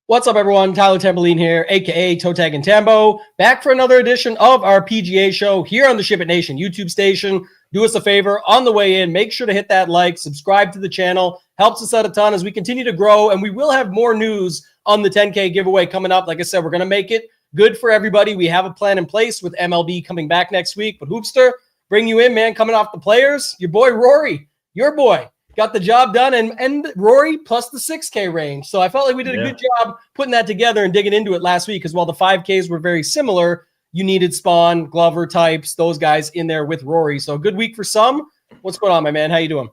What's up, everyone? Tyler Tamboline here, aka ToeTagginTambo, back for another edition of our PGA show here on the SHIPIT Nation YouTube station. Do us a favor on the way in, make sure to hit that like, subscribe to the channel, helps us out a ton as we continue to grow, and we will have more news on the 10K giveaway coming up. Like I said, we're going to make it good for everybody. We have a plan in place with MLB coming back next week, but Hoopster, bring you in, man, coming off the players. Your boy Rory, your boy, got the job done, and Rory plus the 6K range. So I felt like we did a good job putting that together and digging into it last week, because while the 5Ks were very similar, you needed Spawn, Glover types, those guys in there with Rory. So a good week for some. What's going on, my man? How you doing?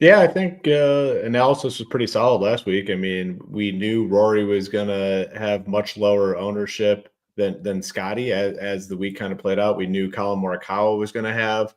Yeah, I think analysis was pretty solid last week. I mean, we knew Rory was going to have much lower ownership than Scotty as the week kind of played out. We knew Colin Morikawa was going to have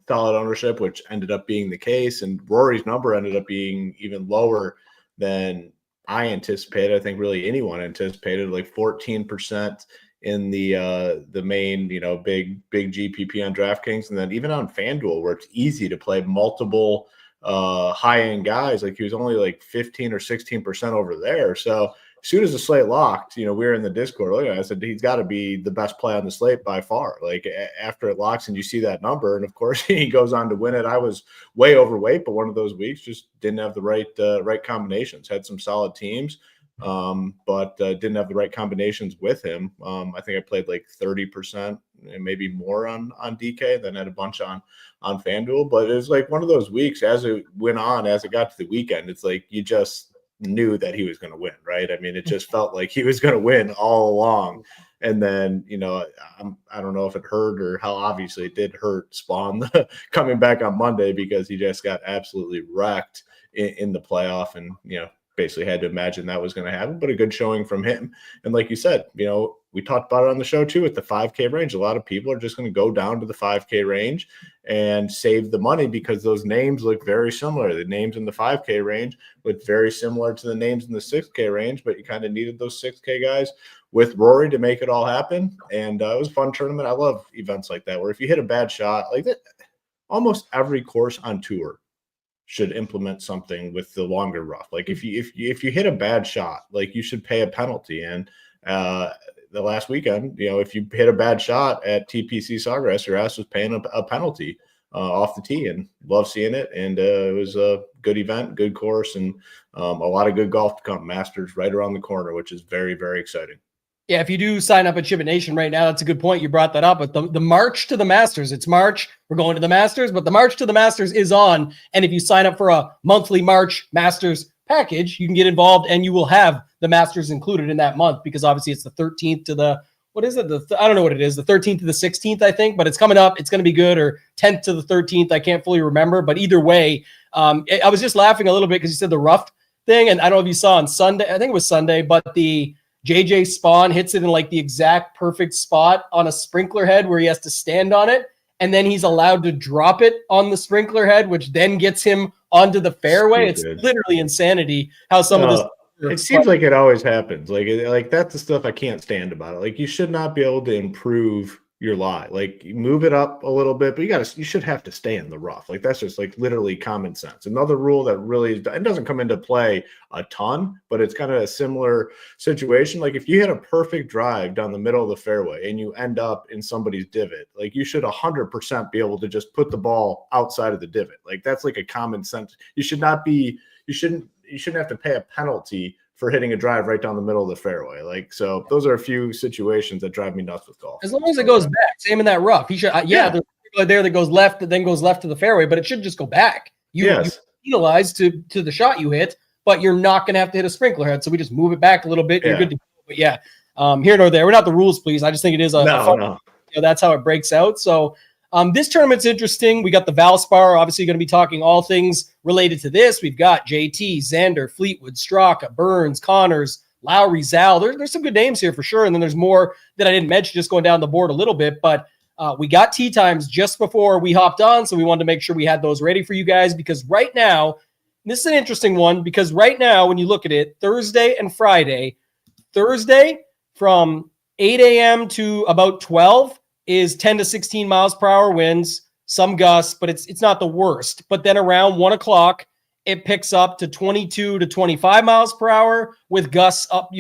solid ownership, which ended up being the case, and Rory's number ended up being even lower than I anticipated. I think really anyone anticipated, like 14% in the main, big GPP on DraftKings, and then even on FanDuel, where it's easy to play multiple high-end guys, like he was only like 15 or 16% over there. So as soon as the slate locked, we were in the Discord. Look, I said he's got to be the best play on the slate by far. Like after it locks and you see that number, and of course he goes on to win it. I was way overweight, but one of those weeks just didn't have the right combinations. Had some solid teams, but didn't have the right combinations with him. I think I played like 30% and maybe more on DK, then had a bunch on FanDuel. But it was like one of those weeks as it went on, as it got to the weekend, it's like you just knew that he was going to win, right? I mean, it just felt like he was going to win all along. And then, I don't know if it hurt or how obviously it did hurt Spawn coming back on Monday, because he just got absolutely wrecked in the playoff, and, basically had to imagine that was going to happen, but a good showing from him. And like you said, we talked about it on the show too, with the 5K range. A lot of people are just going to go down to the 5K range and save the money, because those names look very similar. The names in the 5K range look very similar to the names in the 6K range, but you kind of needed those 6K guys with Rory to make it all happen. And it was a fun tournament. I love events like that, where if you hit a bad shot like that, almost every course on tour should implement something with the longer rough. Like if you hit a bad shot, like you should pay a penalty. And the last weekend, if you hit a bad shot at TPC Sawgrass, your ass was paying a penalty off the tee, and love seeing it. And it was a good event, good course, and a lot of good golf to come. Masters right around the corner, which is very, very exciting. Yeah, if you do sign up at SHIPIT Nation right now, that's a good point. You brought that up. But the March to the Masters, it's March. We're going to the Masters, but the March to the Masters is on. And if you sign up for a monthly March Masters package, you can get involved, and you will have the Masters included in that month, because obviously it's the 13th to the, what is it? I don't know what it is, the 13th to the 16th, I think, but it's coming up. It's going to be good, or 10th to the 13th. I can't fully remember, but either way, I was just laughing a little bit because you said the rough thing. And I don't know if you saw on Sunday, I think it was Sunday, but the JJ Spawn hits it in like the exact perfect spot on a sprinkler head where he has to stand on it. And then he's allowed to drop it on the sprinkler head, which then gets him onto the fairway. Stupid. It's literally insanity how some of this. It seems like it always happens. Like that's the stuff I can't stand about it. Like you should not be able to improve your lie. Like you move it up a little bit, but you should have to stay in the rough. Like that's just like literally common sense. Another rule that really, it doesn't come into play a ton, but it's kind of a similar situation. Like if you hit a perfect drive down the middle of the fairway and you end up in somebody's divot, like you should 100% be able to just put the ball outside of the divot. Like that's like a common sense. You shouldn't have to pay a penalty for hitting a drive right down the middle of the fairway. Like, so those are a few situations that drive me nuts with golf. As long as it goes back, same in that rough. He should, there's people there that goes left, that then goes left to the fairway, but it should just go back. You penalized to the shot you hit, but you're not going to have to hit a sprinkler head. So we just move it back a little bit. You're good to go. But here nor there. We're not the rules, please. I just think it is a fun, that's how it breaks out. So this tournament's interesting. We got the Valspar, obviously going to be talking all things related to this. We've got JT, Xander, Fleetwood, Straka, Burns, Connors, Lowry, Zal. There's some good names here for sure. And then there's more that I didn't mention just going down the board a little bit. But we got tee times just before we hopped on. So we wanted to make sure we had those ready for you guys, because right now, this is an interesting one, because right now, when you look at it, Thursday and Friday, Thursday from 8 a.m. to about 12 is 10 to 16 miles per hour winds, some gusts, but it's not the worst. But then around 1 o'clock it picks up to 22 to 25 miles per hour with gusts up,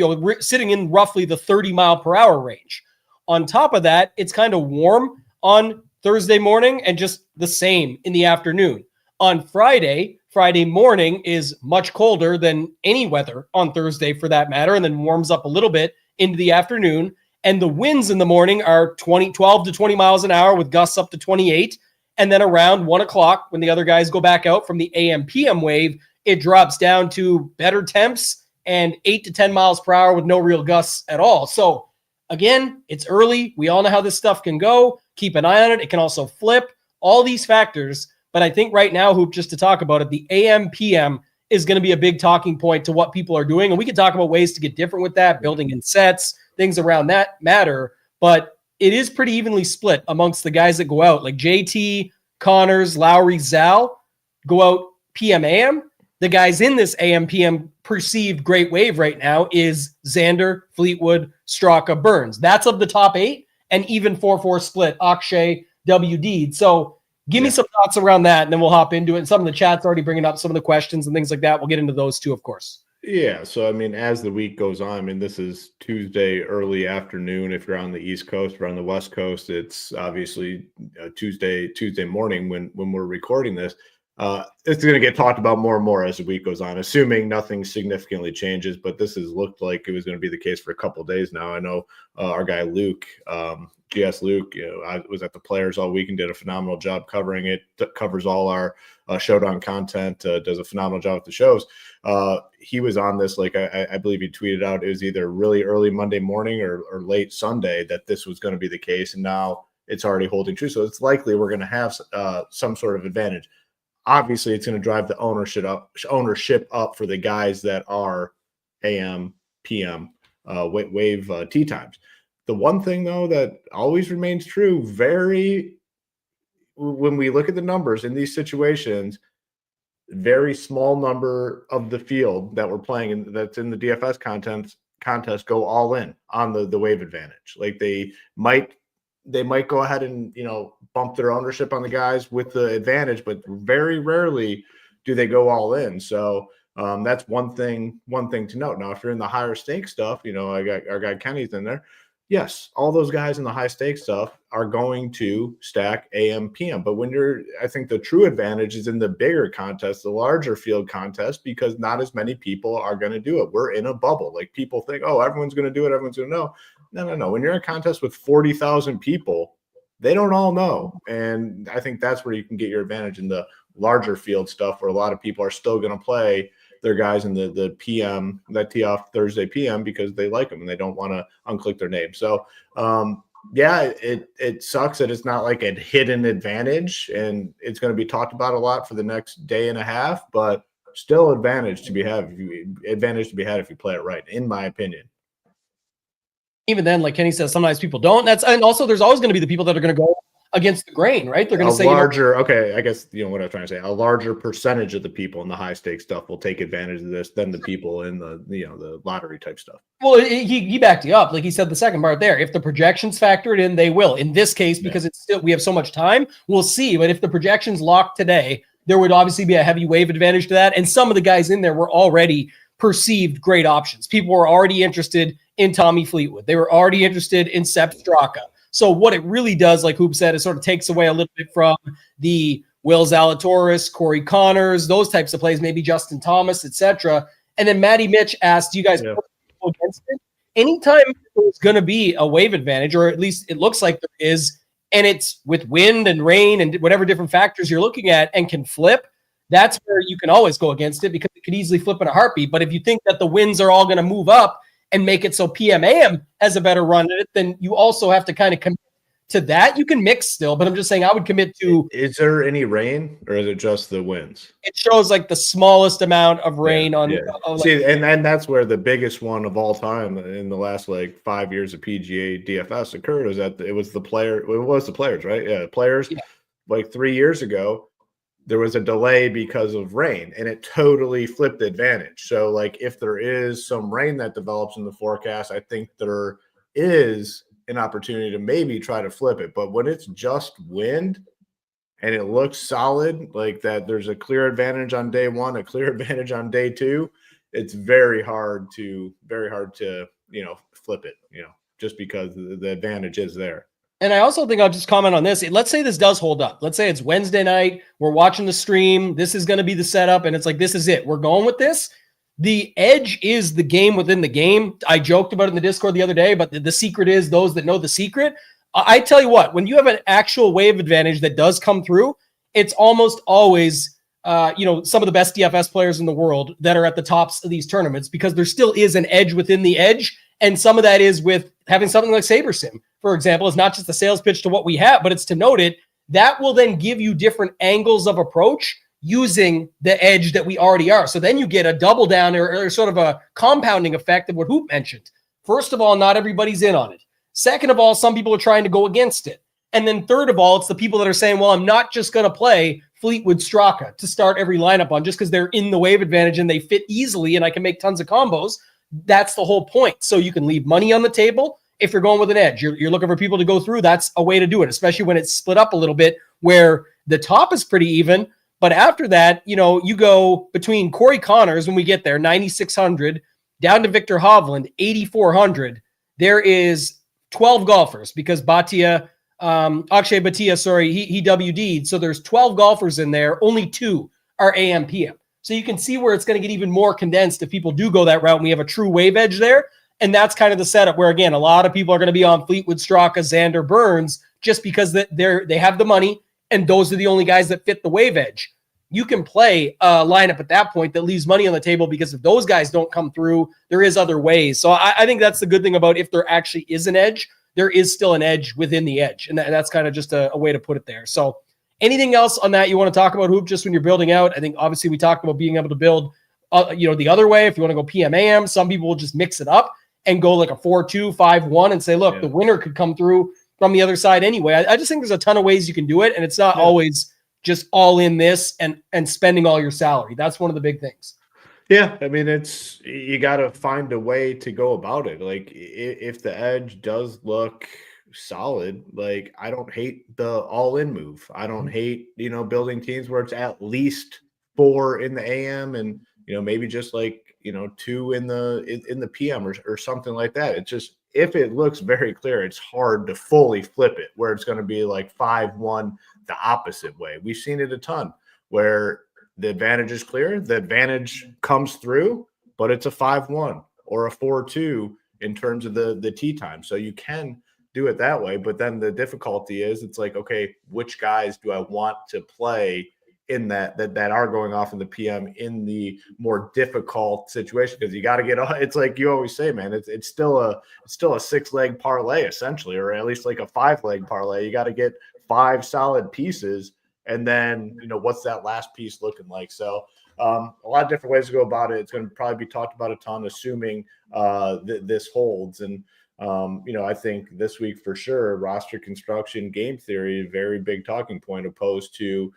sitting in roughly the 30 mile per hour range. On top of that, it's kind of warm on Thursday morning and just the same in the afternoon. On Friday morning is much colder than any weather on Thursday for that matter, and then warms up a little bit into the afternoon. And the winds in the morning are 12 to 20 miles an hour with gusts up to 28. And then around 1 o'clock, when the other guys go back out from the AM PM wave, it drops down to better temps and 8 to 10 miles per hour with no real gusts at all. So again, it's early. We all know how this stuff can go. Keep an eye on it. It can also flip. All these factors. But I think right now, Hoop, just to talk about it, the AM PM is going to be a big talking point to what people are doing. And we can talk about ways to get different with that, building in sets, things around that matter. But it is pretty evenly split amongst the guys that go out. Like JT, Connors, Lowry, Zal go out PM AM. The guys in this AM PM perceived great wave right now is Xander, Fleetwood, Straka, Burns. That's of the top 8, and even 4-4 split, Akshay, WD. So give me some thoughts around that, and then we'll hop into it. And some of the chat's already bringing up some of the questions and things like that. We'll get into those too, of course. Yeah. So, I mean, as the week goes on, I mean, this is Tuesday early afternoon. If you're on the East Coast or on the West Coast, it's obviously Tuesday morning when we're recording this. It's going to get talked about more and more as the week goes on, assuming nothing significantly changes. But this has looked like it was going to be the case for a couple of days now. I know our guy Luke, GS Luke, I was at the Players all week and did a phenomenal job covering it. Covers all our Showdown content. Does a phenomenal job with the shows. He was on this, like I believe he tweeted out it was either really early Monday morning or late Sunday that this was going to be the case, and now it's already holding true. So it's likely we're going to have some sort of advantage. Obviously, it's going to drive the ownership up for the guys that are AM, PM, wave tee times. The one thing, though, that always remains true, when we look at the numbers in these situations, very small number of the field that we're playing that's in the DFS contest go all in on the wave advantage. Like they might go ahead and bump their ownership on the guys with the advantage, but very rarely do they go all in. So that's one thing to note. Now, if you're in the higher stake stuff, I got our guy Kenny's in there. Yes, all those guys in the high stake stuff are going to stack AM, PM. But I think the true advantage is in the bigger contest, the larger field contest, because not as many people are going to do it. We're in a bubble. Like people think, oh, everyone's going to do it. Everyone's going to know. No. When you're in a contest with 40,000 people, they don't all know. And I think that's where you can get your advantage in the larger field stuff where a lot of people are still going to play their guys in the PM that tee off Thursday PM because they like them and they don't want to unclick their name. So it sucks that it's not like a hidden advantage, and it's going to be talked about a lot for the next day and a half, but still advantage to be had if you play it right, in my opinion. Even then, like Kenny says, sometimes people don't. And also there's always going to be the people that are going to go against the grain, right? They're going to say I guess what I'm trying to say, a larger percentage of the people in the high stakes stuff will take advantage of this than the people in the lottery type stuff. Well, he backed you up. Like he said, the second part there, if the projections factor it in, they will. In this case, because we have so much time, we'll see. But if the projections lock today, there would obviously be a heavy wave advantage to that. And some of the guys in there were already perceived great options. People were already interested in Tommy Fleetwood. They were already interested in Sepp Straka. So what it really does, like Hoop said, is sort of takes away a little bit from the Will Zalatoris, Corey Connors, those types of plays, maybe Justin Thomas, etc. And then Matty Mitch asked, do you guys go against it? Anytime there's going to be a wave advantage, or at least it looks like there is, and it's with wind and rain and whatever different factors you're looking at and can flip, that's where you can always go against it because it could easily flip in a heartbeat. But if you think that the winds are all going to move up and make it so PM/AM has a better run at it, then you also have to kind of commit to that. You can mix still, but I'm just saying I would commit to. Is there any rain or is it just the winds? It shows like the smallest amount of rain on. See, and that's where the biggest one of all time in the last 5 years of PGA DFS occurred, was that it was the players, right? Yeah, players. Yeah. Like 3 years ago, there was a delay because of rain, and it totally flipped the advantage. So, if there is some rain that develops in the forecast, I think there is an opportunity to maybe try to flip it. But when it's just wind, and it looks solid, like that there's a clear advantage on day one, a clear advantage on day two, it's very hard to flip it, just because the advantage is there. And I also think I'll just comment on this. Let's say this does hold up. Let's say it's Wednesday night. We're watching the stream. This is going to be the setup. And it's like, this is it. We're going with this. The edge is the game within the game. I joked about it in the Discord the other day, but the secret is those that know the secret. I tell you what, when you have an actual wave advantage that does come through, it's almost always, some of the best DFS players in the world that are at the tops of these tournaments, because there still is an edge within the edge. And some of that is with having something like SaberSim, for example. It's not just a sales pitch to what we have, but it's to note it. That will then give you different angles of approach using the edge that we already are. So then you get a double down or sort of a compounding effect of what Hoop mentioned. First of all, not everybody's in on it. Second of all, some people are trying to go against it. And then third of all, it's the people that are saying, well, I'm not just going to play Fleetwood Straka to start every lineup on just because they're in the wave advantage and they fit easily and I can make tons of combos. That's the whole point. So you can leave money on the table if you're going with an edge. You're looking for people to go through. That's a way to do it, especially when it's split up a little bit where the top is pretty even. But after that, you go between Corey Connors when we get there, 9,600, down to Victor Hovland, 8,400. There is 12 golfers because Akshay Bhatia, he WD'd. So there's 12 golfers in there. Only 2 are AM PM. So you can see where it's going to get even more condensed if people do go that route and we have a true wave edge there. And that's kind of the setup where, again, a lot of people are going to be on Fleetwood, Straka, Xander, Burns, just because they have the money and those are the only guys that fit the wave edge. You can play a lineup at that point that leaves money on the table because if those guys don't come through, there is other ways. So I think that's the good thing about if there actually is an edge, there is still an edge within the edge. And that's kind of just a way to put it there. So anything else on that you want to talk about, Hoop, just when you're building out? I think obviously we talked about being able to build, the other way. If you want to go PM/AM, some people will just mix it up and go like a 4-2, 5-1 and say, look, the winner could come through from the other side anyway. I just think there's a ton of ways you can do it. And it's not always just all in this and spending all your salary. That's one of the big things. Yeah. I mean, you got to find a way to go about it. Like if the edge does look solid, like I don't hate the all-in move. I don't hate, building teams where it's at least 4 in the AM and, maybe just like, 2 in the PM or something like that. It's just, if it looks very clear, it's hard to fully flip it where it's going to be like 5-1 the opposite way. We've seen it a ton where the advantage is clear, the advantage comes through, but it's a 5-1 or a 4-2 in terms of the tee time. So you can do it that way, but then the difficulty is it's like, okay, which guys do I want to play in that are going off in the PM in the more difficult situation? Because you got to get, it's like you always say, man, it's still a 6-leg parlay essentially, or at least like a 5-leg parlay. You got to get 5 solid pieces, and then what's that last piece looking like? So a lot of different ways to go about it. It's going to probably be talked about a ton, assuming this holds. And I think this week for sure, roster construction, game theory, very big talking point, opposed to,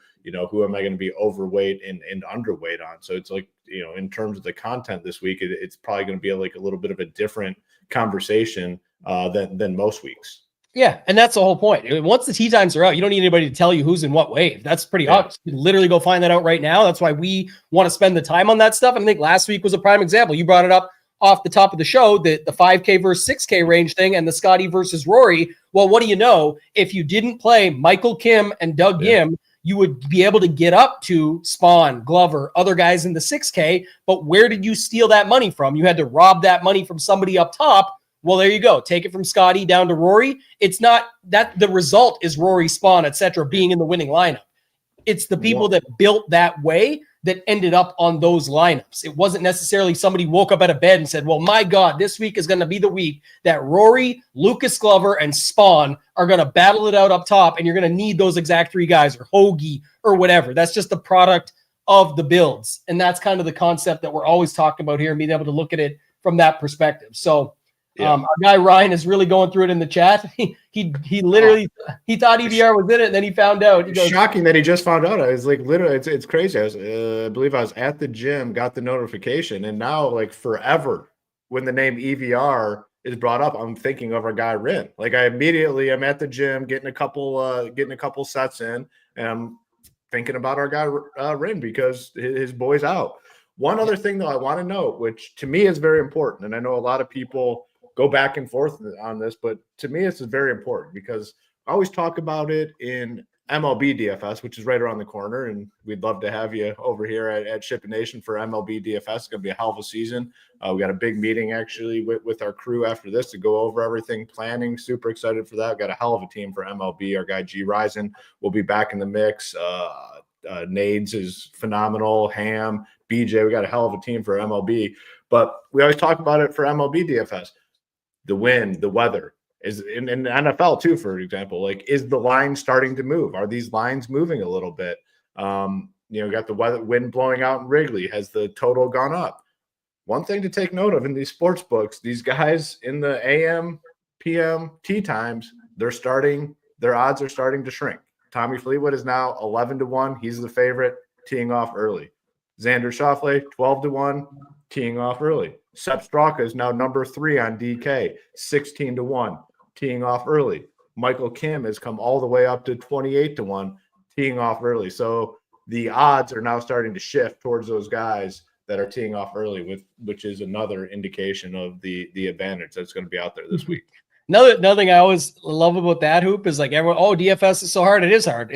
who am I going to be overweight and underweight on? So it's like, in terms of the content this week, it's probably going to be like a little bit of a different conversation than most weeks. Yeah, and that's the whole point. Once the tee times are out, you don't need anybody to tell you who's in what wave. That's pretty obvious. You can literally go find that out right now. That's why we want to spend the time on that stuff. And I think last week was a prime example. You brought it up off the top of the show, the 5K versus 6K range thing and the Scotty versus Rory. Well, what do you know? If you didn't play Michael Kim and Doug Yim, you would be able to get up to Spawn, Glover, other guys in the 6K. But where did you steal that money from? You had to rob that money from somebody up top. Well, there you go. Take it from Scotty down to Rory. It's not that the result is Rory, Spawn, etc. being in the winning lineup. It's the people that built that way that ended up on those lineups. It wasn't necessarily somebody woke up out of bed and said, well, my God, this week is going to be the week that Rory, Lucas Glover, and Spawn are going to battle it out up top, and you're going to need those exact 3 guys or Hoagie or whatever. That's just the product of the builds. And that's kind of the concept that we're always talking about here and being able to look at it from that perspective. So our guy Ryan is really going through it in the chat. He literally he thought EVR was in it, and then he found out. He goes, shocking that he just found out. I was like, literally, it's crazy. I believe I was at the gym, got the notification, and now like forever, when the name EVR is brought up, I'm thinking of our guy Rin. Like I immediately am at the gym getting a couple sets in, And I'm thinking about our guy Rin because his boy's out. One other thing, though, I want to note, which to me is very important, and I know a lot of people go back and forth on this, but to me, this is very important because I always talk about it in MLB DFS, which is right around the corner, and we'd love to have you over here at SHIPIT Nation for MLB DFS. It's going to be a hell of a season. We got a big meeting, actually, with our crew after this to go over everything, planning. Super excited for that. Got a hell of a team for MLB. Our guy G. Risen will be back in the mix. Nades is phenomenal. Ham, BJ, we got a hell of a team for MLB. But we always talk about it for MLB DFS. The wind, the weather is in the NFL too, for example, like, is the line starting to move? Are these lines moving a little bit? Got the wind blowing out in Wrigley. Has the total gone up? One thing to take note of in these sports books, these guys in the AM, PM, tee times, their odds are starting to shrink. Tommy Fleetwood is now 11-1. He's the favorite, teeing off early. Xander Schauffele, 12-1, teeing off early. Sepp Straka is now number 3 on DK, 16-1, teeing off early. Michael Kim has come all the way up to 28-1, teeing off early. So the odds are now starting to shift towards those guys that are teeing off early, which is another indication of the advantage that's going to be out there this week. Another thing I always love about that hoop is like everyone, DFS is so hard. It is hard.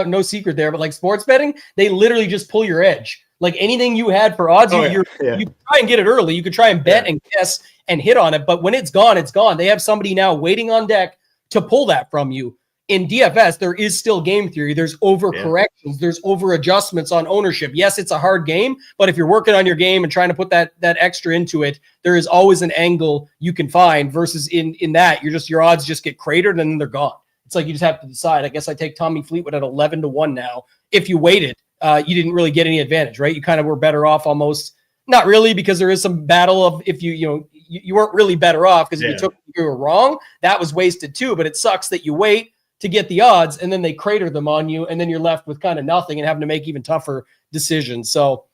No secret there, but like sports betting, they literally just pull your edge. Like anything you had for odds, you try and get it early. You could try and bet and guess and hit on it, but when it's gone, it's gone. They have somebody now waiting on deck to pull that from you. In DFS, there is still game theory. There's overcorrections. There's over adjustments on ownership. Yes, it's a hard game, but if you're working on your game and trying to put that extra into it, there is always an angle you can find versus in that your odds just get cratered and then they're gone. It's like you just have to decide. I guess I take Tommy Fleetwood at 11-1 now. If you waited, you didn't really get any advantage, right? You kind of were better off almost. Not really, because there is some battle of if you weren't really better off because if you were wrong, that was wasted too. But it sucks that you wait to get the odds and then they crater them on you and then you're left with kind of nothing and having to make even tougher decisions. So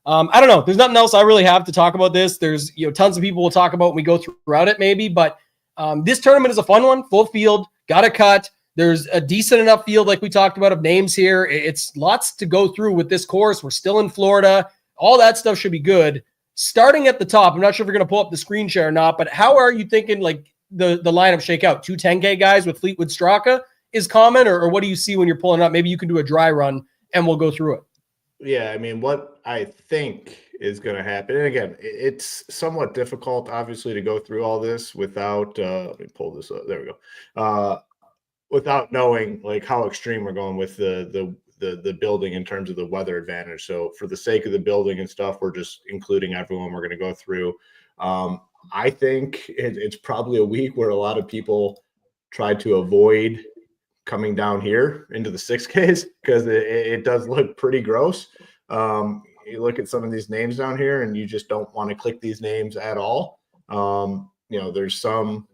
I don't know. There's nothing else I really have to talk about this. There's tons of people will talk about when we go throughout it maybe, but this tournament is a fun one. Full field, got a cut. There's a decent enough field like we talked about of names here. It's lots to go through with this course. We're still in Florida. All that stuff should be good. Starting at the top, I'm not sure if we're going to pull up the screen share or not, but how are you thinking like the lineup shake out? 2 10K guys with Fleetwood Straka is common, or what do you see when you're pulling up? Maybe you can do a dry run and we'll go through it. Yeah, I mean, what I think is going to happen, and again, it's somewhat difficult, obviously, to go through all this without, let me pull this up. There we go. Without knowing like how extreme we're going with the building in terms of the weather advantage. So for the sake of the building and stuff, we're just including everyone we're going to go through. I think it's probably a week where a lot of people try to avoid coming down here into the 6Ks because it does look pretty gross. You look at some of these names down here and you just don't want to click these names at all. There's some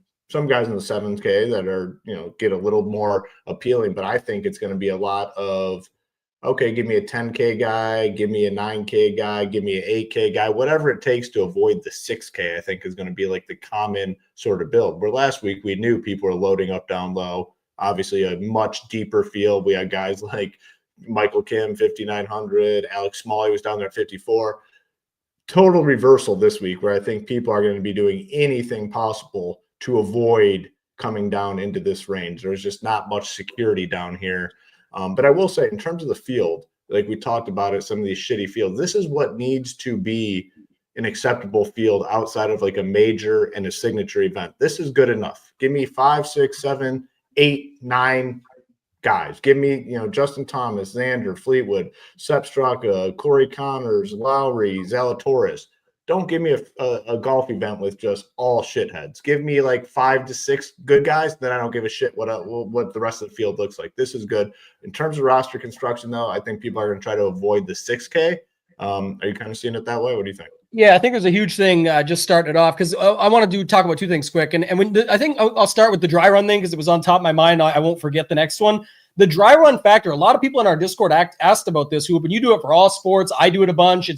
guys in the 7K that are, get a little more appealing, but I think it's going to be a lot of, okay, give me a 10K guy, give me a 9K guy, give me an 8K guy, whatever it takes to avoid the 6K, I think is going to be like the common sort of build. Where last week we knew people were loading up down low. Obviously, a much deeper field. We had guys like Michael Kim, 5,900. Alex Smalley was down there at 54. Total reversal this week, where I think people are going to be doing anything possible to avoid coming down into this range. There's just not much security down here. But I will say, in terms of the field, like we talked about it, some of these shitty fields, this is what needs to be an acceptable field outside of like a major and a signature event. This is good enough. Give me 5, 6, 7, 8, 9 guys. Give me, Justin Thomas, Xander, Fleetwood, Sepp Straka, Corey Connors, Lowry, Zalatoris. Don't give me a golf event with just all shitheads. Give me like 5 to 6 good guys. Then I don't give a shit what the rest of the field looks like. This is good. In terms of roster construction, though, I think people are going to try to avoid the 6K. Are you kind of seeing it that way? What do you think? Yeah, I think there's a huge thing just starting it off because I want to talk about 2 things quick. And I think I'll start with the dry run thing because it was on top of my mind. I won't forget the next one. The dry run factor, a lot of people in our Discord asked about this. When you do it for all sports, I do it a bunch.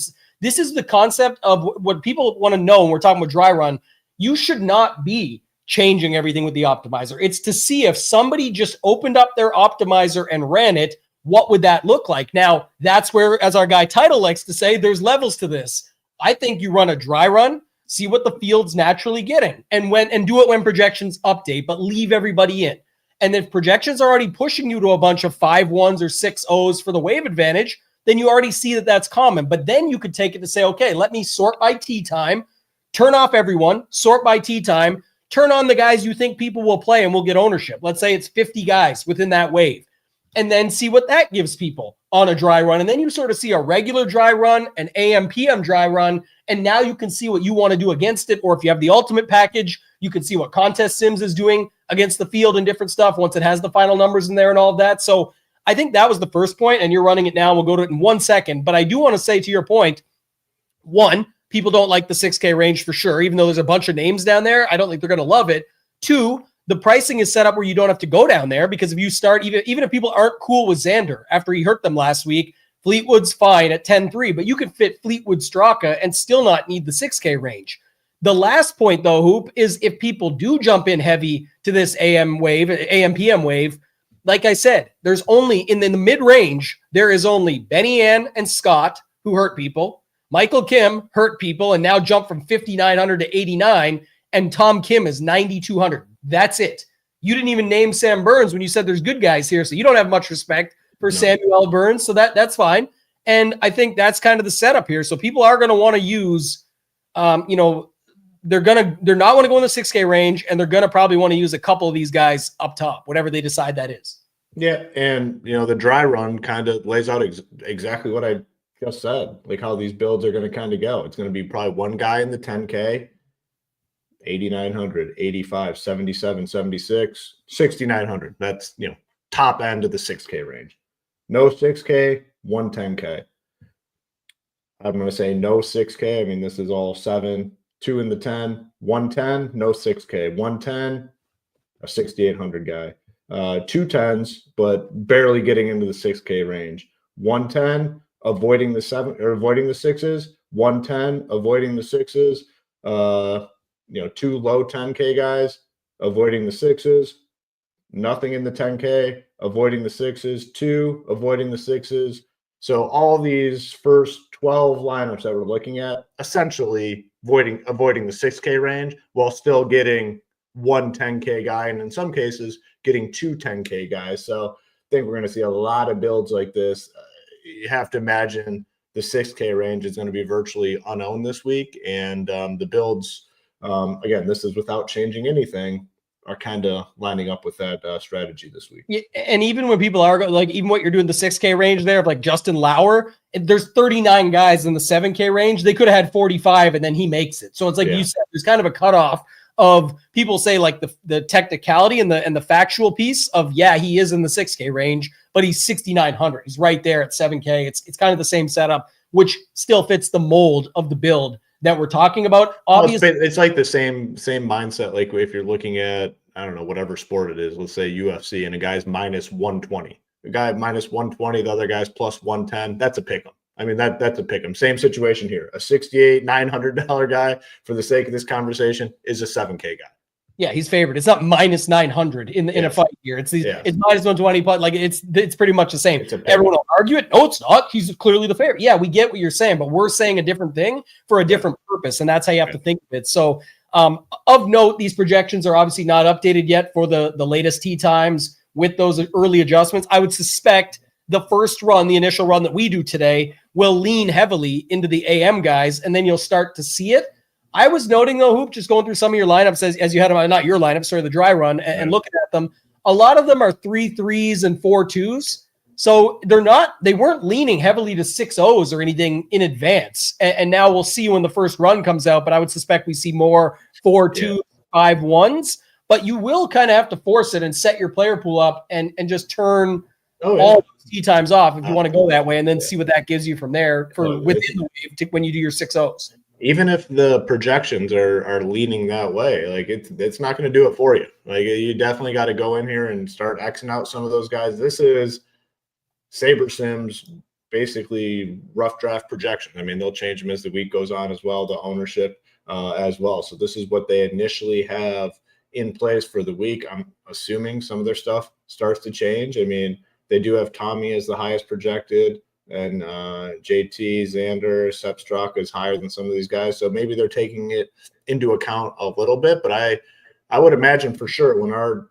This is the concept of what people want to know when we're talking about dry run. You should not be changing everything with the optimizer. It's to see if somebody just opened up their optimizer and ran it, what would that look like? Now, that's where, as our guy Title likes to say, there's levels to this. I think you run a dry run, see what the field's naturally getting, and do it when projections update, but leave everybody in. And if projections are already pushing you to a bunch of 5-1s or 6-0s for the wave advantage, then you already see that that's common. But then you could take it to say, okay, let me sort by tee time, turn off everyone, sort by tee time, turn on the guys you think people will play and will get ownership. Let's say it's 50 guys within that wave, and then see what that gives people on a dry run. And then you sort of see a regular dry run, an AM, PM dry run, and now you can see what you want to do against it. Or if you have the ultimate package, you can see what Contest Sims is doing against the field and different stuff once it has the final numbers in there and all of that. So I think that was the first point, and you're running it now. We'll go to it in 1 second. But I do want to say, to your point, one, people don't like the 6K range for sure. Even though there's a bunch of names down there, I don't think they're going to love it. Two, the pricing is set up where you don't have to go down there, because if you start, even if people aren't cool with Xander after he hurt them last week, Fleetwood's fine at 10-3, but you could fit Fleetwood Straka and still not need the 6K range. The last point, though, Hoop, is if people do jump in heavy to this AM PM wave, like I said, there's only in the mid-range, there is only Benny Ann and Scott who hurt people. Michael Kim hurt people and now jumped from 5,900 to 89, and Tom Kim is 9,200. That's it. You didn't even name Sam Burns when you said there's good guys here, so you don't have much respect for Samuel Burns, so that's fine. And I think that's kind of the setup here. So people are going to want to use, they're not want to go in the 6K range, and they're going to probably want to use a couple of these guys up top, whatever they decide that is. Yeah, and the dry run kind of lays out exactly what I just said, like how these builds are going to kind of go. It's going to be probably one guy in the 10K, 8,900, 85, 77, 76, 6,900. That's, top end of the 6K range. No 6K, 110K. I'm going to say no 6K. I mean, this is all 7, 2 in the 10, 110, no 6K, 110, a 6,800 guy. 2 10s, but barely getting into the 6K range. 110, avoiding the 7 or avoiding the 6s. 110, avoiding the 6s. 2 low 10K guys, avoiding the 6s. Nothing in the 10K, avoiding the 6s. 2, avoiding the 6s. So all these first 12 lineups that we're looking at, essentially avoiding the 6K range while still getting 1 10K guy, and in some cases getting 2 10K guys. So I think we're going to see a lot of builds like this. You have to imagine the 6K range is going to be virtually unowned this week, and the builds, again, this is without changing anything, are kind of lining up with that strategy this week. Yeah, and even when people are like, even what you're doing the 6K range there of like Justin Lauer, there's 39 guys in the 7K range. They could have had 45 and then he makes it. So it's like you said, there's kind of a cutoff of people say like the technicality and the factual piece of, he is in the 6K range, but he's 6,900. He's right there at 7K. It's kind of the same setup, which still fits the mold of the build that we're talking about. Obviously, it's like the same mindset. Like if you're looking at, I don't know, whatever sport it is, let's say UFC, and a guy's minus 120, the guy minus 120, the other guy's plus 110. That's a pick 'em. I mean, that's a pick 'em. Same situation here. A $68,900 guy, for the sake of this conversation, is a 7K guy. Yeah, he's favored. It's not minus 900 in a fight here. It's minus 120, but like it's pretty much the same. Everyone will argue it. No, it's not. He's clearly the favorite. Yeah, we get what you're saying, but we're saying a different thing for a different purpose, and that's how you have to think of it. So, of note, these projections are obviously not updated yet for the latest tee times with those early adjustments. I would suspect the first run, the initial run that we do today, will lean heavily into the AM guys, and then you'll start to see it. I was noting, though, Hoop, just going through some of your lineups as you had them, not your lineup, sorry, the dry run, and looking at them, a lot of them are 3 3s and 4 2s. So they weren't leaning heavily to 6 0s or anything in advance. And now we'll see when the first run comes out, but I would suspect we see more 4 2s, 5 1s. But you will kind of have to force it and set your player pool up and just turn all those tee times off if you want to go that way, and then see what that gives you from there within the wave when you do your 6 0s. Even if the projections are leaning that way, like it's not going to do it for you. Like you definitely got to go in here and start Xing out some of those guys. This is Saber Sims, basically rough draft projection. I mean, they'll change them as the week goes on as well, the ownership as well. So this is what they initially have in place for the week. I'm assuming some of their stuff starts to change. I mean, They do have Tommy as the highest projected, and JT, Xander, Sepp Straka is higher than some of these guys. So maybe they're taking it into account a little bit, but I would imagine for sure when our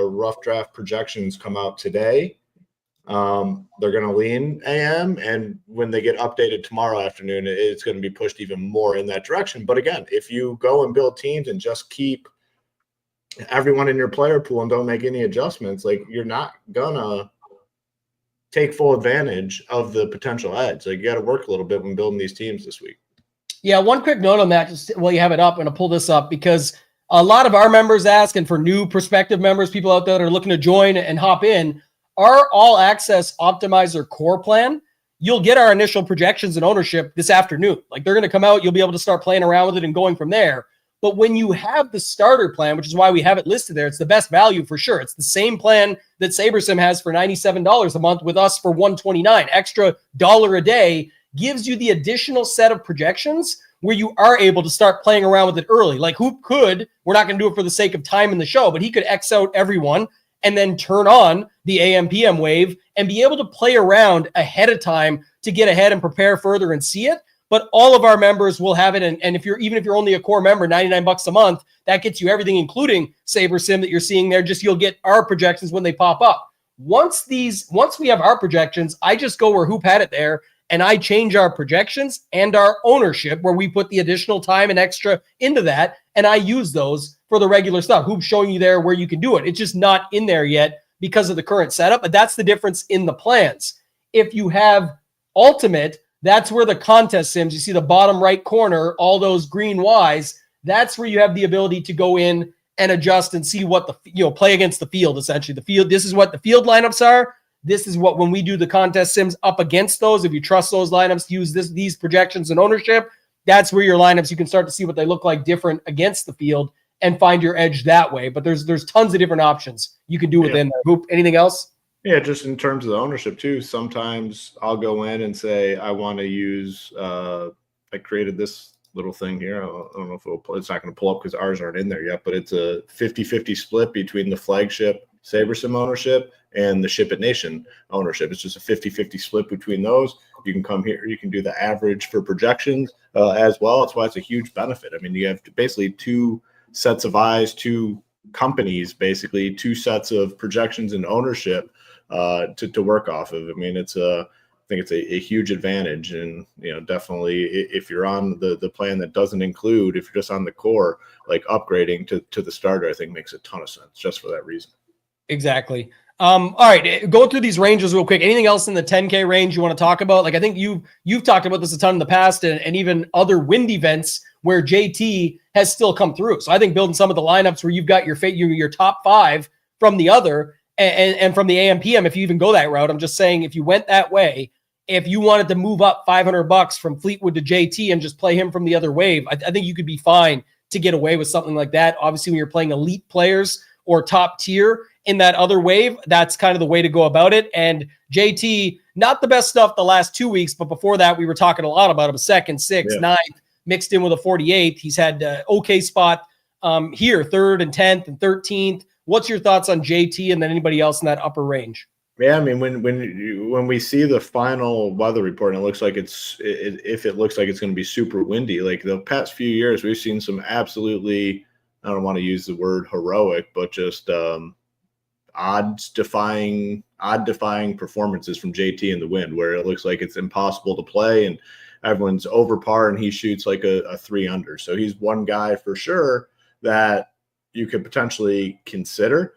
rough draft projections come out today, they're going to lean AM, and when they get updated tomorrow afternoon, it's going to be pushed even more in that direction. But again, if you go and build teams and just keep everyone in your player pool and don't make any adjustments, like, you're not gonna take full advantage of the potential edge. Like, you got to work a little bit when building these teams this week. Yeah, one quick note on that, just while you have it up, I'm going to pull this up because a lot of our members ask, and for new prospective members, people out there that are looking to join and hop in, our all access optimizer core plan, you'll get our initial projections and ownership this afternoon. Like, they're going to come out, you'll be able to start playing around with it and going from there. But when you have the starter plan, which is why we have it listed there, it's the best value for sure. It's the same plan that SaberSim has for $97 a month with us for $129. Extra dollar a day gives you the additional set of projections where you are able to start playing around with it early. Like, Hoop could, we're not going to do it for the sake of time in the show, but he could X out everyone and then turn on the AM PM wave and be able to play around ahead of time to get ahead and prepare further and see it. But all of our members will have it. And if you're only a core member, $99 a month, that gets you everything, including SaberSim that you're seeing there. Just, you'll get our projections when they pop up. Once we have our projections, I just go where Hoop had it there, and I change our projections and our ownership where we put the additional time and extra into that. And I use those for the regular stuff. Hoop's showing you there where you can do it. It's just not in there yet because of the current setup, but that's the difference in the plans. If you have Ultimate, that's where the contest sims, you see the bottom right corner, all those green Ys, that's where you have the ability to go in and adjust and see what play against the field, essentially. The field, this is what the field lineups are. This is what, when we do the contest sims up against those, if you trust those lineups, use these projections and ownership, that's where your lineups, you can start to see what they look like different against the field and find your edge that way. But there's tons of different options you can do within that. Hoop, anything else? Yeah, just in terms of the ownership too, sometimes I'll go in and say, I want to use, I created this little thing here. I don't know if it's not going to pull up because ours aren't in there yet, but it's a 50-50 split between the flagship SaberSim ownership and the SHIPIT Nation ownership. It's just a 50-50 split between those. You can come here, you can do the average for projections as well. That's why it's a huge benefit. I mean, you have basically two sets of eyes, two companies, basically two sets of projections and ownership to work off of. I mean, I think it's a huge advantage. And, definitely if you're on the plan that doesn't include, if you're just on the core, like upgrading to the starter, I think makes a ton of sense just for that reason. Exactly. All right, go through these ranges real quick. Anything else in the 10K range you want to talk about? Like, I think you've talked about this a ton in the past, and even other wind events where JT has still come through. So I think building some of the lineups where you've got your top five from the other and from the AM PM, if you even go that route, I'm just saying, if you went that way, if you wanted to move up $500 from Fleetwood to JT and just play him from the other wave, I think you could be fine to get away with something like that. Obviously, when you're playing elite players or top tier in that other wave, that's kind of the way to go about it. And JT, not the best stuff the last 2 weeks, but before that, we were talking a lot about him. 2nd, 6th, 9th, mixed in with a 48th. He's had okay spot here, 3rd and 10th and 13th. What's your thoughts on JT and then anybody else in that upper range? Yeah, I mean, when we see the final weather report, and it looks like if it looks like it's going to be super windy, like the past few years, we've seen some absolutely, I don't want to use the word heroic, but just odd-defying performances from JT in the wind, where it looks like it's impossible to play and everyone's over par and he shoots like a 3 under. So he's one guy for sure that you could potentially consider.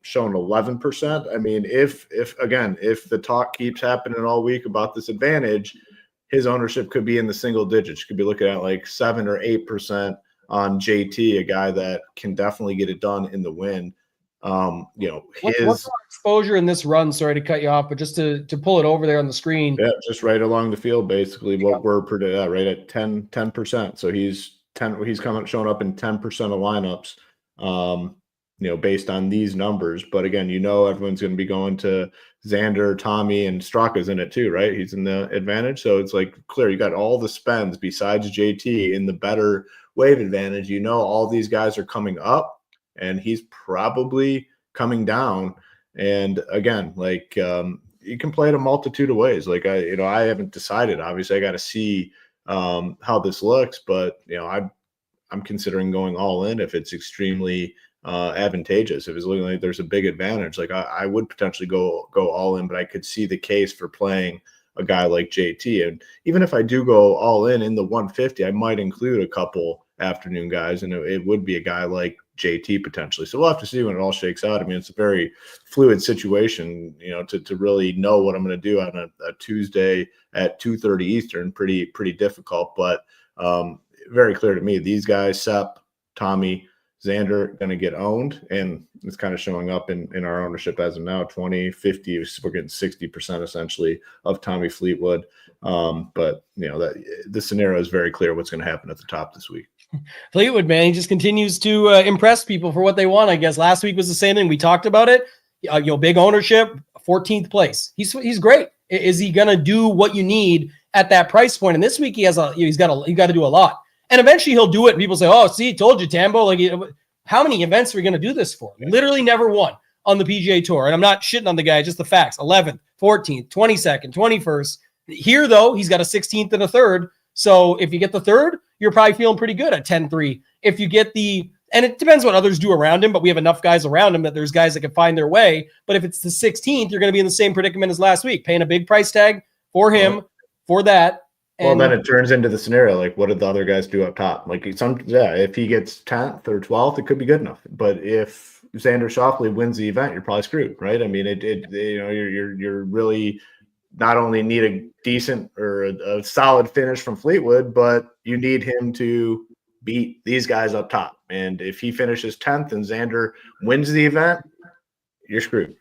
Shown 11%. I mean, if the talk keeps happening all week about this advantage, his ownership could be in the single digits. You could be looking at like 7 or 8% on JT, a guy that can definitely get it done in the wind. What's our exposure in this run? Sorry to cut you off, but just to pull it over there on the screen. Yeah, just right along the field, basically what we're predicting, right at 10%. So he's showing up in 10% of lineups. Based on these numbers. But again, everyone's going to be going to Xander, Tommy, and Straka's in it too, right? He's in the advantage. So it's like clear, you got all the spends besides JT in the better wave advantage. All these guys are coming up and he's probably coming down. And again, like you can play it a multitude of ways. Like I haven't decided. Obviously, I got to see how this looks, but I'm considering going all in if it's extremely advantageous. If it's looking like there's a big advantage, like I would potentially go all in, but I could see the case for playing a guy like JT. And even if I do go all in the 150, I might include a couple afternoon guys, and it would be a guy like JT potentially. So we'll have to see when it all shakes out. I mean, it's a very fluid situation, to really know what I'm going to do on a Tuesday at 2:30 Eastern. Pretty difficult, but very clear to me. These guys, Sepp, Tommy, Xander, going to get owned, and it's kind of showing up in our ownership as of now. 20, 50, we're getting 60% essentially of Tommy Fleetwood. But that the scenario is very clear what's going to happen at the top this week. Fleetwood, man, he just continues to impress people for what they want. I guess last week was the same thing. We talked about it. Big ownership, 14th place. He's great. Is he going to do what you need at that price point? And this week he's got to do a lot. And eventually he'll do it. And people say, "Oh, see, told you, Tambo." Like, how many events are we going to do this for? Literally never won on the PGA Tour. And I'm not shitting on the guy, just the facts. 11th, 14th, 22nd, 21st. Here, though, he's got a 16th and a 3rd. So if you get the 3rd, you're probably feeling pretty good at 10-3. If you get and it depends what others do around him, but we have enough guys around him that there's guys that can find their way. But if it's the 16th, you're going to be in the same predicament as last week, paying a big price tag for him for that. And then it turns into the scenario, like, what did the other guys do up top? Like, if he gets 10th or 12th, it could be good enough. But if Xander Schauffele wins the event, you're probably screwed, right? I mean, you're really not only need a decent or a solid finish from Fleetwood, but you need him to beat these guys up top. And if he finishes 10th and Xander wins the event, you're screwed.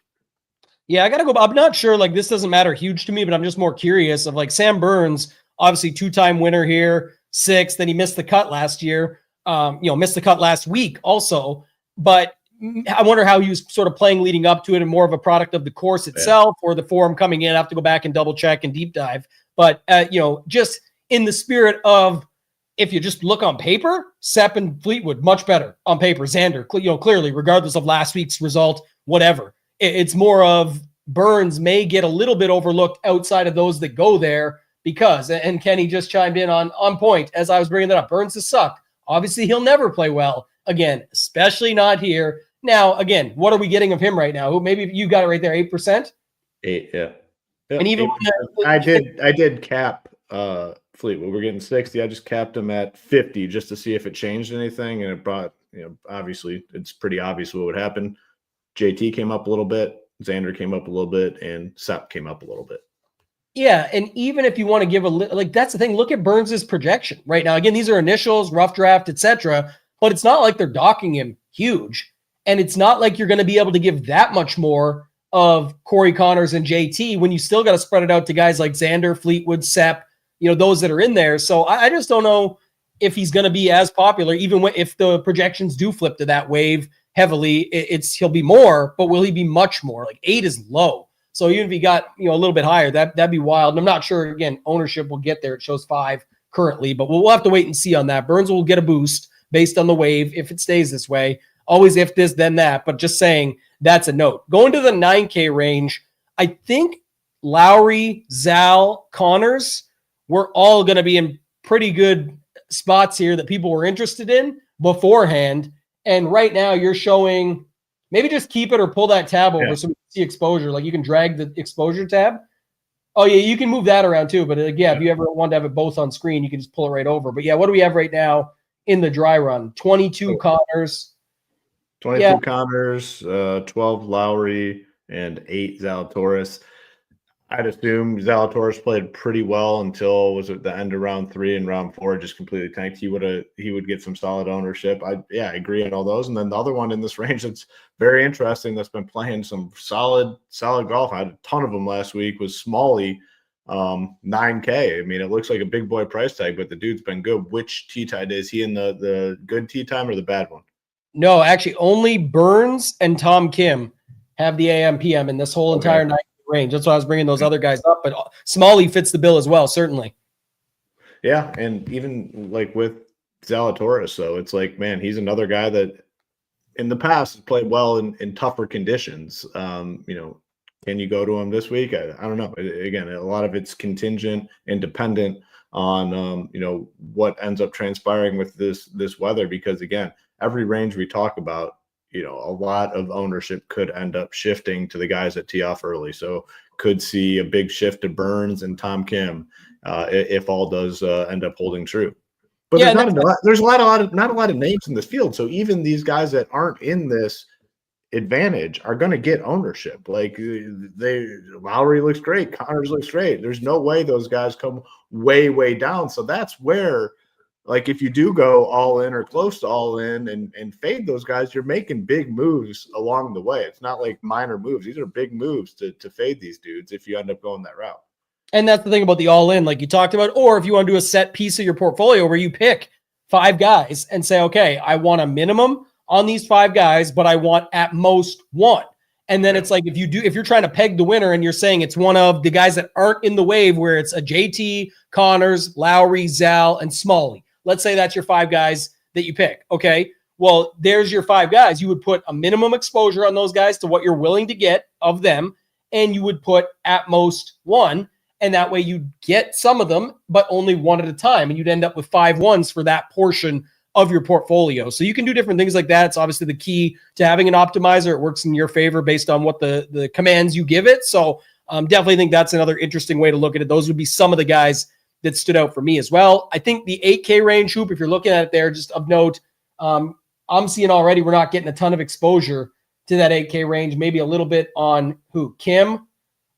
Yeah, I got to go. I'm not sure, like, this doesn't matter huge to me, but I'm just more curious of, like, Sam Burns, obviously 2-time winner here, 6th, then he missed the cut last year, missed the cut last week also. But I wonder how he was sort of playing leading up to it and more of a product of the course itself or the form coming in. I have to go back and double check and deep dive. But, just in the spirit of, if you just look on paper, Sepp and Fleetwood, much better on paper. Xander, clearly, regardless of last week's result, whatever. It's more of Burns may get a little bit overlooked outside of those that go there because, and Kenny just chimed in on point as I was bringing that up. Burns has sucked. Obviously, he'll never play well again, especially not here. Now, again, what are we getting of him right now? Maybe you got it right there, 8%? 8, yeah. And even I did cap Fleetwood. We're getting 60. I just capped him at 50 just to see if it changed anything. And it brought, obviously it's pretty obvious what would happen. JT came up a little bit, Xander came up a little bit, and Sepp came up a little bit. Yeah, and even if you want to give that's the thing. Look at Burns's projection right now. Again, these are initials, rough draft, etc. But it's not like they're docking him huge, and it's not like you're going to be able to give that much more of Corey Connors and JT when you still got to spread it out to guys like Xander, Fleetwood, Sepp, those that are in there. So I just don't know if he's going to be as popular, even if the projections do flip to that wave heavily. He'll be more, but will he be much more? Like 8 is low. So even if he got a little bit higher, that'd be wild. And I'm not sure, again, ownership will get there. It shows 5 currently, but we'll have to wait and see on that. Burns will get a boost based on the wave if it stays this way. Always if this, then that. But just saying, that's a note. Going to the 9K range, I think Lowry, Zal, Connors, we're all going to be in pretty good spots here that people were interested in beforehand. And right now you're showing, maybe just keep it or pull that tab over so we can see exposure. Like you can drag the exposure tab. Oh yeah, you can move that around too. But if you ever want to have it both on screen, you can just pull it right over. But yeah, what do we have right now in the dry run? 22 Connors. 22 Connors, 12 Lowry, and 8 Zalatoris. I'd assume Zalatoris played pretty well until the end of round 3 and round 4 just completely tanked. He would get some solid ownership. I agree on all those. And then the other one in this range that's very interesting that's been playing some solid golf. I had a ton of them last week was Smalley, 9K. I mean, it looks like a big boy price tag, but the dude's been good. Which tee time is he in the good tee time or the bad one? No, actually only Burns and Tom Kim have the AM PM in this whole entire night range. That's why I was bringing those other guys up, but Smalley fits the bill as well, certainly. Yeah, and even like with Zalatoris, so it's like, man, he's another guy that in the past has played well in tougher conditions. Can you go to him this week? I don't know. Again, a lot of it's contingent and dependent on what ends up transpiring with this weather, because again, every range we talk about, a lot of ownership could end up shifting to the guys that tee off early. So could see a big shift to Burns and Tom Kim if all does end up holding true. But there's not a lot of names in this field. So even these guys that aren't in this advantage are going to get ownership. Like Lowry looks great, Connors looks great. There's no way those guys come way down. So that's where, like, if you do go all in or close to all in and fade those guys, you're making big moves along the way. It's not like minor moves. These are big moves to fade these dudes if you end up going that route. And that's the thing about the all in, like you talked about, or if you want to do a set piece of your portfolio where you pick 5 guys and say, okay, I want a minimum on these 5 guys, but I want at most 1. And then it's like, if you're trying to peg the winner and you're saying it's one of the guys that aren't in the wave, where it's a JT, Connors, Lowry, Zal, and Smalley. Let's say that's your 5 guys that you pick. Okay. Well, there's your 5 guys. You would put a minimum exposure on those guys to what you're willing to get of them. And you would put at most 1. And that way you get some of them, but only 1 at a time. And you'd end up with 5 1s for that portion of your portfolio. So you can do different things like that. It's obviously the key to having an optimizer. It works in your favor based on what the commands you give it. So definitely think that's another interesting way to look at it. Those would be some of the guys that stood out for me as well. I think the 8K range, Hoop, if you're looking at it there, just of note, I'm seeing already we're not getting a ton of exposure to that 8K range. Maybe a little bit on Kim,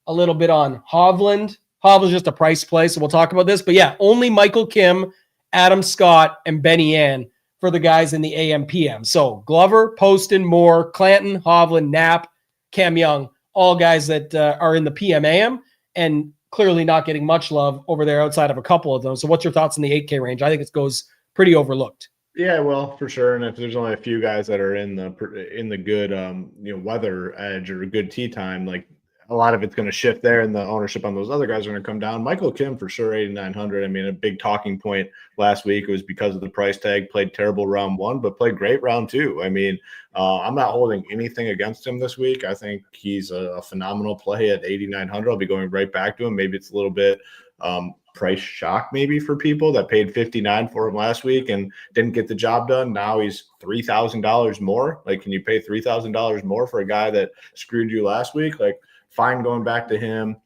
a little bit on Hovland. Hovland's just a price play, so we'll talk about this. But yeah, only Michael Kim, Adam Scott, and Benny Ann for the guys in the AM PM. So Glover, Poston, Moore, Clanton, Hovland, Knapp, Cam Young, all guys that are in the PM AM and clearly not getting much love over there outside of a couple of them. So what's your thoughts on the 8K range? I think it goes pretty overlooked. Yeah, well, for sure. And if there's only a few guys that are in the good weather edge or good tee time, like a lot of it's going to shift there, and the ownership on those other guys are going to come down. Michael Kim for sure, 8,900. I mean, a big talking point last week was because of the price tag. Played terrible round 1, but played great round 2. I mean, I'm not holding anything against him this week. I think he's a phenomenal play at 8,900. I'll be going right back to him. Maybe it's a little bit price shock maybe for people that paid $59 for him last week and didn't get the job done. Now he's $3,000 more. Like, can you pay $3,000 more for a guy that screwed you last week? Like, fine going back to him.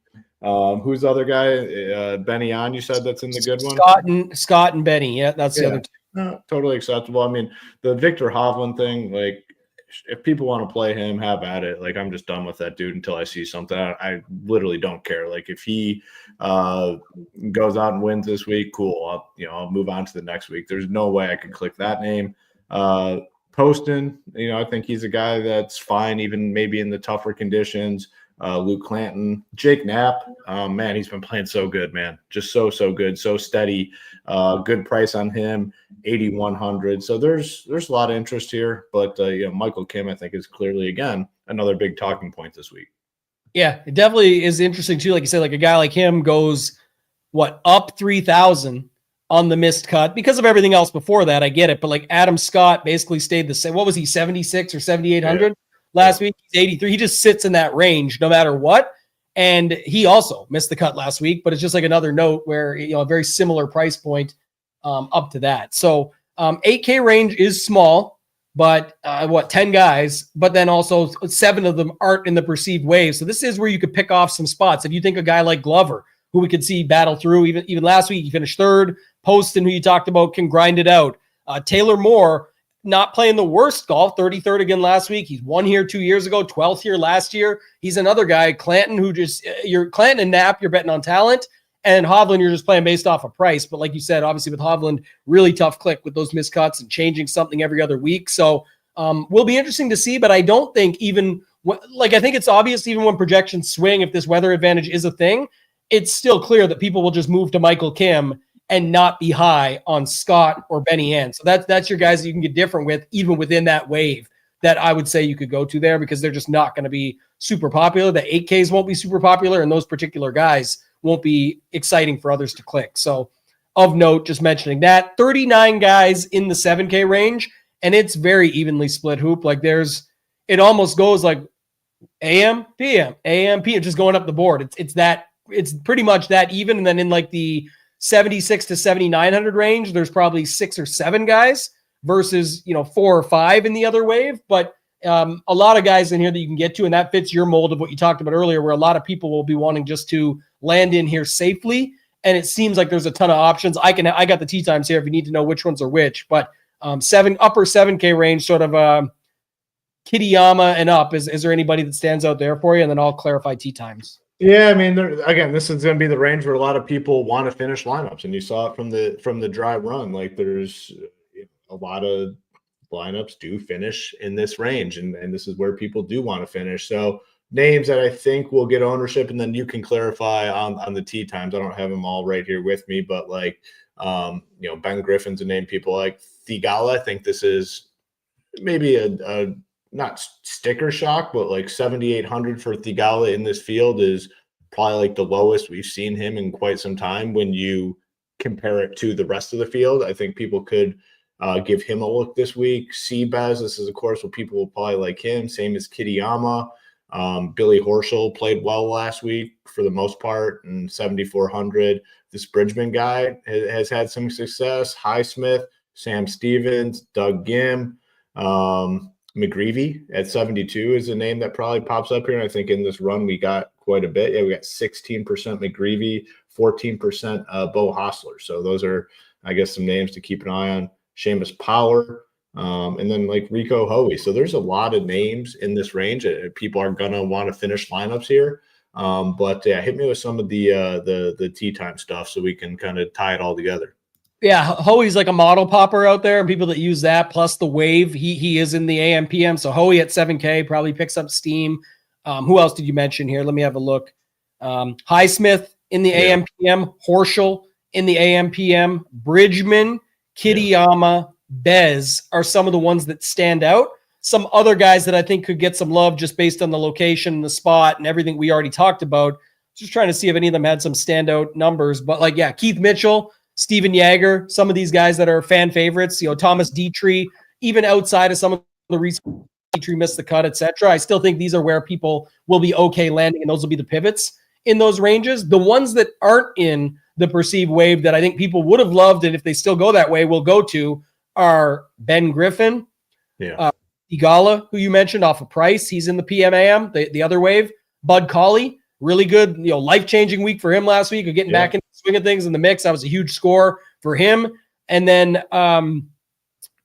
Who's the other guy? Benny On, you said that's in the good one? Scott and Benny. Yeah, that's the other two. Totally acceptable. I mean, the Victor Hovland thing, like, if people want to play him, have at it. Like, I'm just done with that dude until I see something. I literally don't care. Like, if he goes out and wins this week, cool. I'll move on to the next week. There's no way I could click that name. Poston, I think he's a guy that's fine, even maybe in the tougher conditions. Luke Clanton, Jake Knapp, man, he's been playing so good, man. Just so good, so steady. Good price on him, 8,100. So there's a lot of interest here, but Michael Kim, I think, is clearly, again, another big talking point this week. Yeah, it definitely is interesting too. Like you said, like a guy like him goes up 3,000 on the missed cut because of everything else before that. I get it, but like Adam Scott basically stayed the same. What was he, 76 or 7,800? Yeah. Last week, he's 83. He just sits in that range no matter what. And he also missed the cut last week, but it's just like another note where, a very similar price point up to that. So 8K range is small, but 10 guys, but then also 7 of them aren't in the perceived wave. So this is where you could pick off some spots. If you think a guy like Glover, who we could see battle through, even last week, he finished 3rd. Poston, who you talked about, can grind it out. Taylor Moore, not playing the worst golf, 33rd again last week. He's won here 2 years ago, 12th here last year. He's another guy, Clanton, who you're Clanton and Knapp, you're betting on talent, and Hovland, you're just playing based off of price. But like you said, obviously with Hovland, really tough click with those miscuts and changing something every other week. So will be interesting to see, but I don't think I think it's obvious even when projections swing, if this weather advantage is a thing, it's still clear that people will just move to Michael Kim and not be high on Scott or Benny Ann. So that's your guys that you can get different with, even within that wave that I would say you could go to there, because they're just not going to be super popular. The 8Ks won't be super popular, and those particular guys won't be exciting for others to click. So of note, just mentioning that, 39 guys in the 7K range and it's very evenly split hoop. Like it almost goes like AM, PM, AM, PM, just going up the board. It's pretty much that even. And then in like the 76 to 7,900 range, there's probably 6 or 7 guys versus, 4 or 5 in the other wave. But a lot of guys in here that you can get to, and that fits your mold of what you talked about earlier, where a lot of people will be wanting just to land in here safely. And it seems like there's a ton of options. I got the tee times here if you need to know which ones are which, but upper 7K range, sort of Kitayama and up. Is there anybody that stands out there for you? And then I'll clarify tee times. Yeah, I mean, again, this is going to be the range where a lot of people want to finish lineups, and you saw it from the dry run. Like, there's a lot of lineups do finish in this range, and this is where people do want to finish. So names that I think will get ownership, and then you can clarify on the tee times. I don't have them all right here with me, but like Ben Griffin's a name people like. Theegala, I think this is maybe a not sticker shock, but like 7,800 for Theegala in this field is probably like the lowest we've seen him in quite some time when you compare it to the rest of the field. I think people could give him a look this week. Seabass, this is of course what people will probably like him. Same as Kitayama. Billy Horschel played well last week for the most part, and 7,400. This Bridgman guy has had some success. Highsmith, Sam Stevens, Doug Gim. McGreevy at 72 is a name that probably pops up here. And I think in this run, we got quite a bit. Yeah, we got 16% McGreevy, 14% Bo Hostler. So those are, I guess, some names to keep an eye on. Seamus Power, and then like Rico Hoey. So there's a lot of names in this range. People are going to want to finish lineups here. But yeah, hit me with some of the tee time stuff so we can kind of tie it all together. Yeah, Hoey's like a model popper out there, and people that use that plus the wave, he is in the AM PM. So Hoey at 7K probably picks up steam. Who else did you mention here? Let me have a look. Highsmith in the AM PM, Horschel in the AM PM, Bridgman, Kitayama, Bez are some of the ones that stand out. Some other guys that I think could get some love just based on the location and the spot and everything we already talked about. Just trying to see if any of them had some standout numbers. But like, yeah, Keith Mitchell, Steven Yeager, some of these guys that are fan favorites, Thomas Dietrich, even outside of some of the recent Dietrich missed the cut, etc. I still think these are where people will be okay landing, and those will be the pivots in those ranges. The ones that aren't in the perceived wave that I think people would have loved, and if they still go that way, will go to are Ben Griffin, Theegala, who you mentioned off of Price. He's in the PMAM, the other wave. Bud Cauley, really good, life-changing week for him last week of getting back in the swing of things in the mix. That was a huge score for him. And then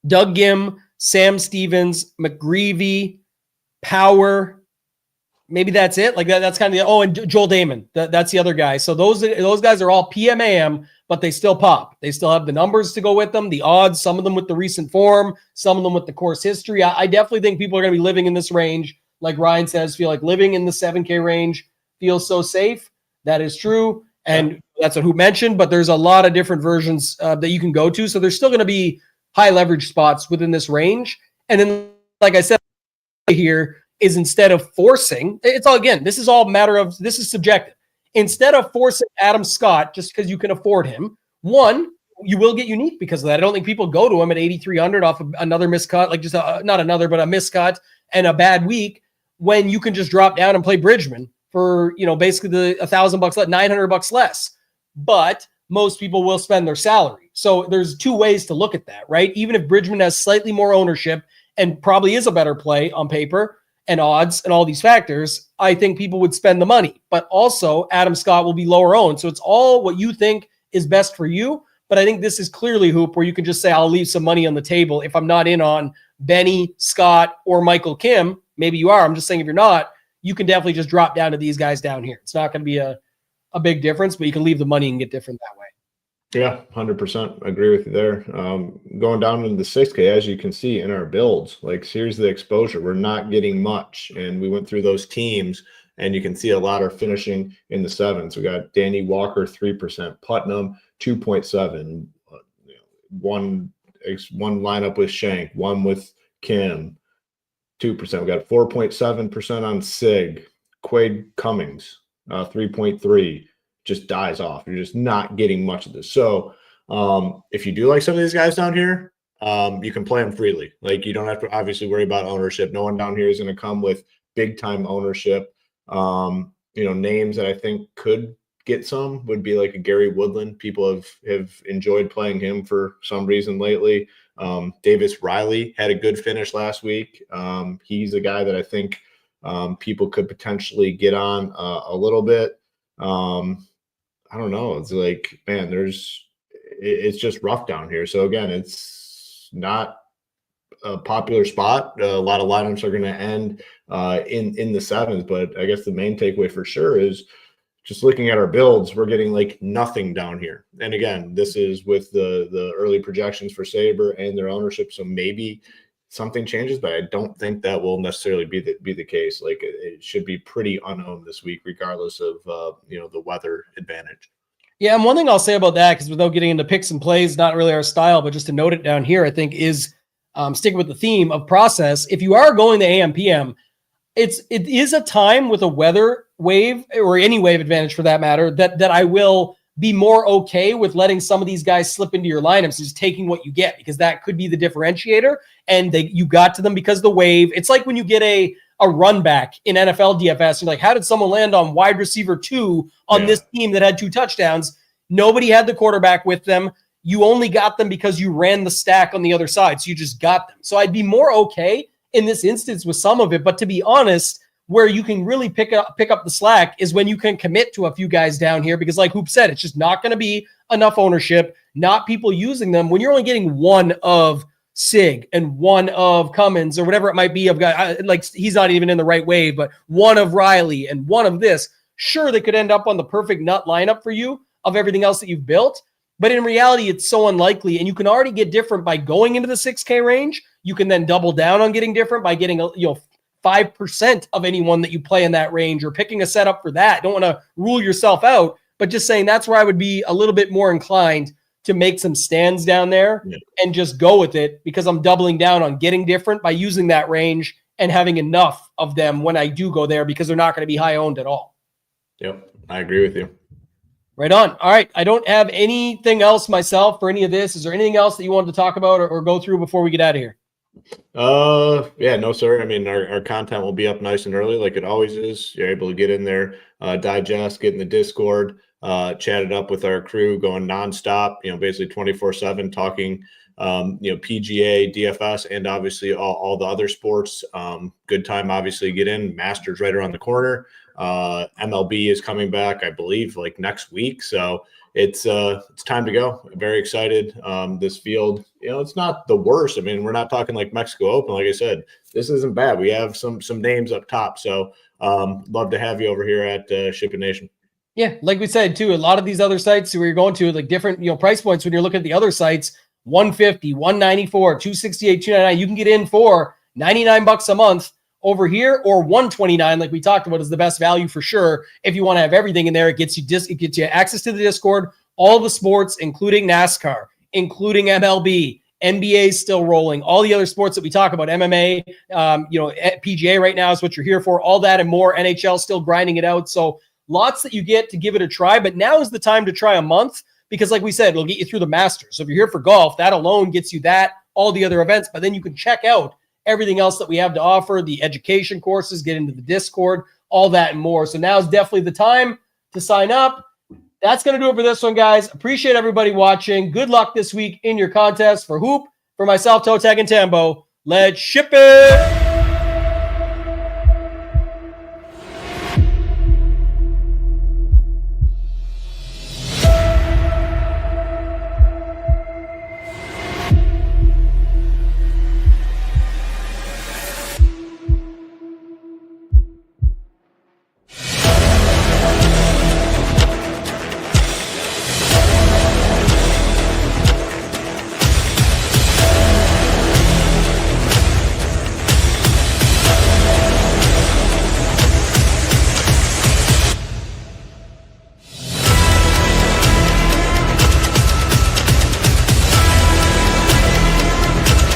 Doug Gim, Sam Stevens, McGreevy, Power. Maybe that's it. Like that's kind of and Joel Damon. That's the other guy. So those guys are all PMAM, but they still pop. They still have the numbers to go with them, the odds, some of them with the recent form, some of them with the course history. I definitely think people are going to be living in this range. Like Ryan says, feel like living in the 7K range feels so safe. That is true. And that's what who mentioned, but there's a lot of different versions that you can go to. So there's still going to be high leverage spots within this range. And then, like I said here, is instead of forcing, it's all, again, this is all matter of, this is subjective. Instead of forcing Adam Scott just because you can afford him, one, you will get unique because of that. I don't think people go to him at 8,300 off of another miscut, like just not another, but a miscut and a bad week when you can just drop down and play Bridgman for, basically the $1,000 less, $900 less. But most people will spend their salary. So there's two ways to look at that, right? Even if Bridgman has slightly more ownership and probably is a better play on paper and odds and all these factors, I think people would spend the money. But also Adam Scott will be lower owned. So it's all what you think is best for you. But I think this is clearly hoop where you can just say, I'll leave some money on the table. If I'm not in on Benny, Scott, or Michael Kim, maybe you are. I'm just saying if you're not, you can definitely just drop down to these guys down here. It's not going to be a big difference, but you can leave the money and get different that way. Yeah, 100% agree with you there. Going down into the 6K, as you can see in our builds, like here's the exposure. We're not getting much. And we went through those teams, and you can see a lot are finishing in the 7s. We got Danny Walker, 3%, Putnam, 2.7, one lineup with Shank, one with Kim, 2%. We got 4.7% on Sig, Quade Cummings, 3.3. Just dies off. You're just not getting much of this. So if you do like some of these guys down here, you can play them freely. Like, you don't have to obviously worry about ownership. No one down here is going to come with big time ownership. Names that I think could get some would be like a Gary Woodland. People have enjoyed playing him for some reason lately. Davis Riley had a good finish last week. He's a guy that I think people could potentially get on a little bit. I don't know. It's like, man, it's just rough down here. So again, it's not a popular spot. A lot of lineups are going to end in the sevens, but I guess the main takeaway for sure is just looking at our builds, we're getting like nothing down here. And again, this is with the early projections for Sabre and their ownership. So maybe something changes, but I don't think that will necessarily be the case. Like, it should be pretty unowned this week, regardless of the weather advantage. Yeah, and one thing I'll say about that, because without getting into picks and plays, not really our style, but just to note it down here, I think is sticking with the theme of process. If you are going to AM PM, it is a time with a weather wave or any wave advantage for that matter that I will be more okay with letting some of these guys slip into your lineups and just taking what you get, because that could be the differentiator. And you got to them because the wave. It's like when you get a run back in NFL DFS, you're like, how did someone land on wide receiver 2 on this team that had 2 touchdowns? Nobody had the quarterback with them. You only got them because you ran the stack on the other side. So you just got them. So I'd be more okay in this instance with some of it. But to be honest, where you can really pick up the slack is when you can commit to a few guys down here, because like Hoop said, it's just not going to be enough ownership, not people using them. When you're only getting one of Sig and one of Cummins or whatever it might be of guy, like he's not even in the right wave, but one of Riley and one of this, sure, they could end up on the perfect nut lineup for you of everything else that you've built. But in reality, it's so unlikely. And you can already get different by going into the 6K range. You can then double down on getting different by getting 5% of anyone that you play in that range, or picking a setup for that. Don't want to rule yourself out, but just saying that's where I would be a little bit more inclined to make some stands down there and just go with it, because I'm doubling down on getting different by using that range and having enough of them when I do go there, because they're not going to be high owned at all. Yep, I agree with you. Right on. All right. I don't have anything else myself for any of this. Is there anything else that you wanted to talk about or go through before we get out of here? No, sir. I mean, our content will be up nice and early, like it always is. You're able to get in there, digest, get in the Discord, chat it up with our crew, going nonstop, basically 24/7, talking, PGA, DFS, and obviously all the other sports. Good time, obviously, get in. Masters right around the corner. MLB is coming back, I believe, like next week. So it's time to go. I'm very excited. This field, it's not the worst. I mean, we're not talking like Mexico Open. Like I said, this isn't bad. We have some names up top. So love to have you over here at SHIPIT Nation. Yeah, like we said too, a lot of these other sites where you're going to, like different price points when you're looking at the other sites, 150, 194, 268, 299. You can get in for $99 a month over here, or 129, like we talked about, is the best value for sure. If you want to have everything in there, it gets you access to the Discord, all the sports, including NASCAR, including MLB, NBA is still rolling, all the other sports that we talk about, MMA, PGA right now is what you're here for, all that and more. NHL still grinding it out. So lots that you get to give it a try, but now is the time to try a month, because like we said, it'll get you through the Masters. So if you're here for golf, that alone gets you that, all the other events, but then you can check out everything else that we have to offer, the education courses, get into the Discord, all that and more. So now is definitely the time to sign up. That's going to do it for this one, guys. Appreciate everybody watching. Good luck this week in your contest. For Hoop, for myself, ToeTagginTambo, let's ship it.